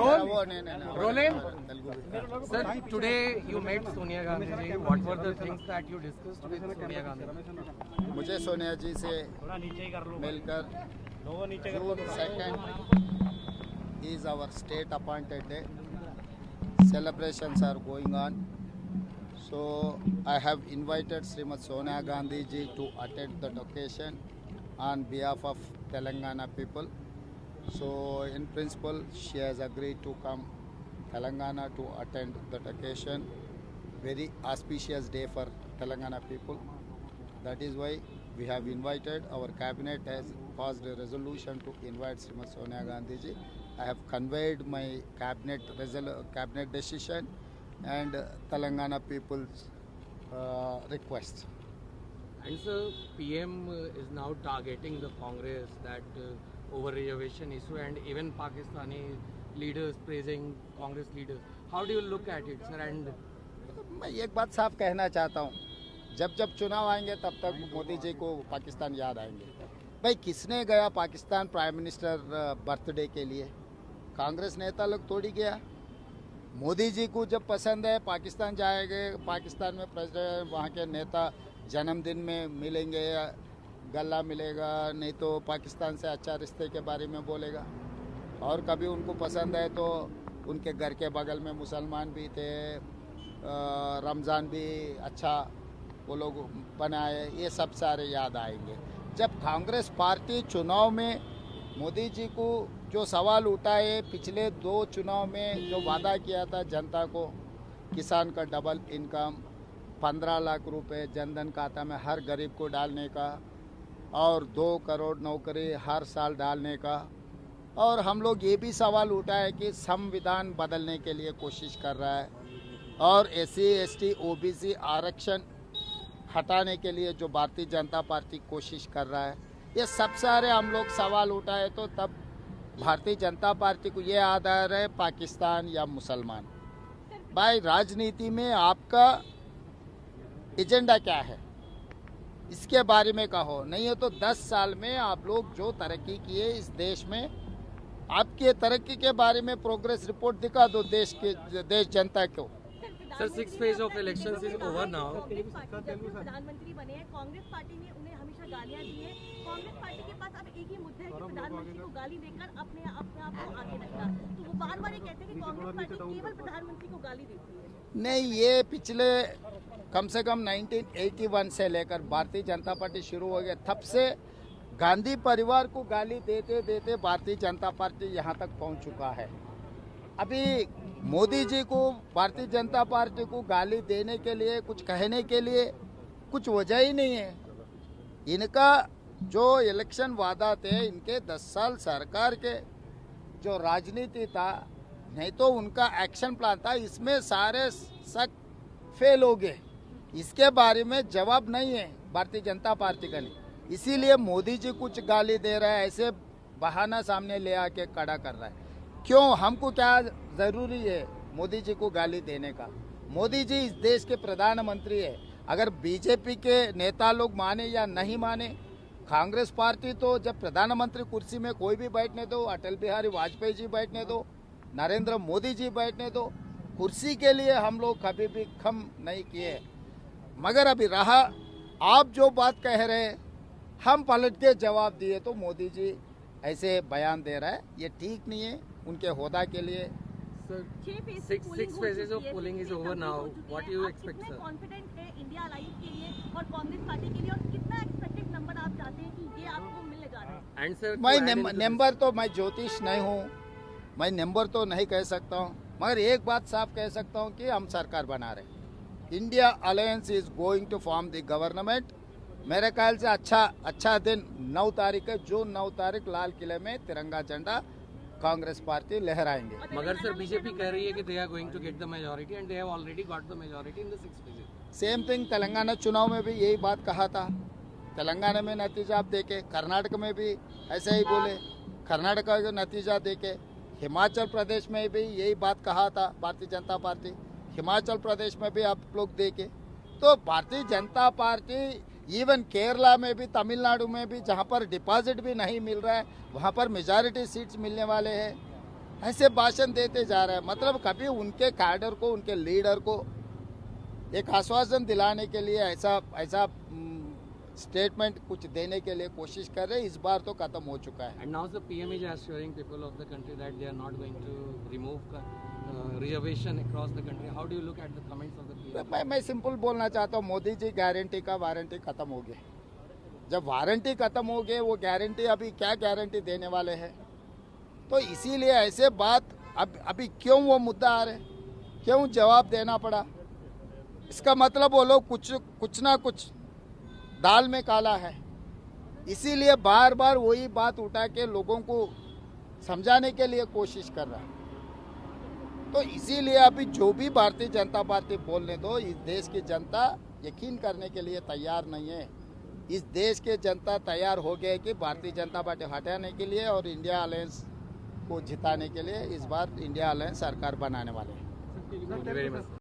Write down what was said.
Roland, sir, today you met Sonia Gandhi ji. What were the things that you discussed with Sonia Gandhi? मुझे सोनिया जी से मिलकर June 2nd is our state appointed day. Celebrations are going on. So I have invited Srimati Sonia Gandhi ji to attend that occasion on behalf of Telangana people. So in principle she has agreed to come Telangana to attend that occasion. Very auspicious day for Telangana people. That is why we have invited, our cabinet has passed a resolution to invite Srimati Sonia Gandhi ji. I have conveyed my cabinet decision and Telangana people's request. And sir, PM is now targeting the Congress that over reservation issue, and even Pakistani leaders praising Congress leaders. How do you look at it, sir? And मैं एक बात साफ कहना चाहता हूँ, जब जब चुनाव आएंगे तब तक मोदी जी को पाकिस्तान याद आएंगे। भाई किसने गया पाकिस्तान प्राइम मिनिस्टर बर्थडे के लिए? कांग्रेस नेता लोग थोड़ी गया। मोदी जी को जब पसंद है पाकिस्तान जाएंगे, पाकिस्तान में प्रेसिडेंट वहाँ के नेता जन्मदिन में मिलेंगे, गला मिलेगा, नहीं तो पाकिस्तान से अच्छा रिश्ते के बारे में बोलेगा। और कभी उनको पसंद है तो उनके घर के बगल में मुसलमान भी थे, रमज़ान भी अच्छा वो लोग बनाए, ये सब सारे याद आएंगे। जब कांग्रेस पार्टी चुनाव में मोदी जी को जो सवाल उठाए, पिछले 2 चुनाव में जो वादा किया था जनता को, किसान का डबल इनकम, 15 लाख रुपए जनधन खाता में हर गरीब को डालने का, और 2 करोड़ नौकरी हर साल डालने का, और हम लोग ये भी सवाल उठाए कि संविधान बदलने के लिए कोशिश कर रहा है, और SC ST OBC आरक्षण हटाने के लिए जो भारतीय जनता पार्टी कोशिश कर रहा है, ये सब सारे हम लोग सवाल उठाए। तो तब भारतीय जनता पार्टी को ये आधार है पाकिस्तान या मुसलमान। भाई राजनीति में आपका एजेंडा क्या है, इसके बारे में कहो, नहीं है तो 10 साल में आप लोग जो तरक्की किए इस देश में, आपके तरक्की के बारे में प्रोग्रेस रिपोर्ट दिखा दो देश जनता को। Sir, 6th phase of elections is over now. प्रधानमंत्री बने हैं, कांग्रेस पार्टी ने उन्हें हमेशा गालियां दी है। कांग्रेस पार्टी के पास अब एक ही मुद्दा है कि प्रधानमंत्री को गाली देकर अपने आप को आगे रखना। तो वो बार-बार ये कहते हैं कि कांग्रेस पार्टी केवल प्रधानमंत्री को गाली देती है। नहीं, ये पिछले कम से कम 1981 से लेकर भारतीय जनता पार्टी शुरू हो गया, तब से गांधी परिवार को गाली देते देते भारतीय जनता पार्टी यहाँ तक पहुँच चुका है। अभी मोदी जी को भारतीय जनता पार्टी को गाली देने के लिए, कुछ कहने के लिए कुछ वजह ही नहीं है। इनका जो इलेक्शन वादा थे, इनके 10 साल सरकार के जो राजनीति था, नहीं तो उनका एक्शन प्लान था, इसमें सारे शक फेल हो गए। इसके बारे में जवाब नहीं है भारतीय जनता पार्टी का नहीं, इसीलिए मोदी जी कुछ गाली दे रहा है, ऐसे बहाना सामने ले आके खड़ा कर रहा है। क्यों, हमको क्या ज़रूरी है मोदी जी को गाली देने का? मोदी जी इस देश के प्रधानमंत्री है। अगर बीजेपी के नेता लोग माने या नहीं माने, कांग्रेस पार्टी तो जब प्रधानमंत्री कुर्सी में कोई भी बैठने दो, अटल बिहारी वाजपेयी जी बैठने दो, नरेंद्र मोदी जी बैठने दो, कुर्सी के लिए हम लोग कभी भी कम नहीं किए। मगर अभी रहा, आप जो बात कह रहे हैं हम पलट के जवाब दिए, तो मोदी जी ऐसे बयान दे रहा है, ये ठीक नहीं है उनके होदा के लिए। Sir, 6 phases of polling is over now. What do you expect, sir? Confident है इंडिया अलायंस के लिए और कांग्रेस पार्टी के लिए, और कितना एक्सपेक्टेड नंबर आप चाहते हैं कि ये आपको मिलने जा रहा है? And sir, मैं नंबर तो, मैं ज्योतिष नहीं हूँ, मैं नंबर तो नहीं कह सकता हूँ, मगर एक बात साफ कह सकता हूँ कि हम सरकार बना रहे हैं। India alliance is going to form the government. मेरे ख्याल से अच्छा दिन 9 तारीख है, जून 9 तारीख लाल किले में तिरंगा झंडा कांग्रेस पार्टी लहराएंगे। मगर सर, बीजेपी कह रही है कि they are going to get the majority and they have already got the majority in the 6th phase। Same thing Telangana चुनाव में भी यही बात कहा था। तेलंगाना में नतीजा आप देखे, कर्नाटक में भी ऐसे ही बोले, कर्नाटक का नतीजा देखे, हिमाचल प्रदेश में भी यही बात कहा था भारतीय जनता पार्टी, हिमाचल प्रदेश में भी आप लोग देखे। तो भारतीय जनता पार्टी इवन केरला में भी, तमिलनाडु में भी, जहां पर डिपॉजिट भी नहीं मिल रहा है, वहां पर मेजॉरिटी सीट्स मिलने वाले हैं। ऐसे भाषण देते जा रहे हैं। मतलब कभी उनके कैडर को, उनके लीडर को एक आश्वासन दिलाने के लिए ऐसा स्टेटमेंट कुछ देने के लिए कोशिश कर रहे हैं। इस बार तो खत्म हो चुका है। And now the PM is assuring people of the country that they are not going to remove reservation across the country. How do you look at the comments of the PM? मैं simple बोलना चाहता हूँ, Modi ji guarantee का warranty खत्म हो गया। जब warranty खत्म हो गए, वो गारंटी अभी क्या गारंटी देने वाले हैं? तो इसीलिए ऐसे बात अभी क्यों वो मुद्दा आ रहे, क्यों जवाब देना पड़ा? इसका मतलब वो लोग कुछ ना कुछ दाल में काला है। इसीलिए बार बार वही बात उठा के लोगों को समझाने के लिए कोशिश कर रहा है। तो इसीलिए अभी जो भी भारतीय जनता पार्टी बोलने दो, इस देश की जनता यकीन करने के लिए तैयार नहीं है। इस देश के जनता तैयार हो गए कि भारतीय जनता पार्टी हटाने के लिए और इंडिया अलायंस को जिताने के लिए इस बार इंडिया अलायंस सरकार बनाने वाले हैं। Thank you very much.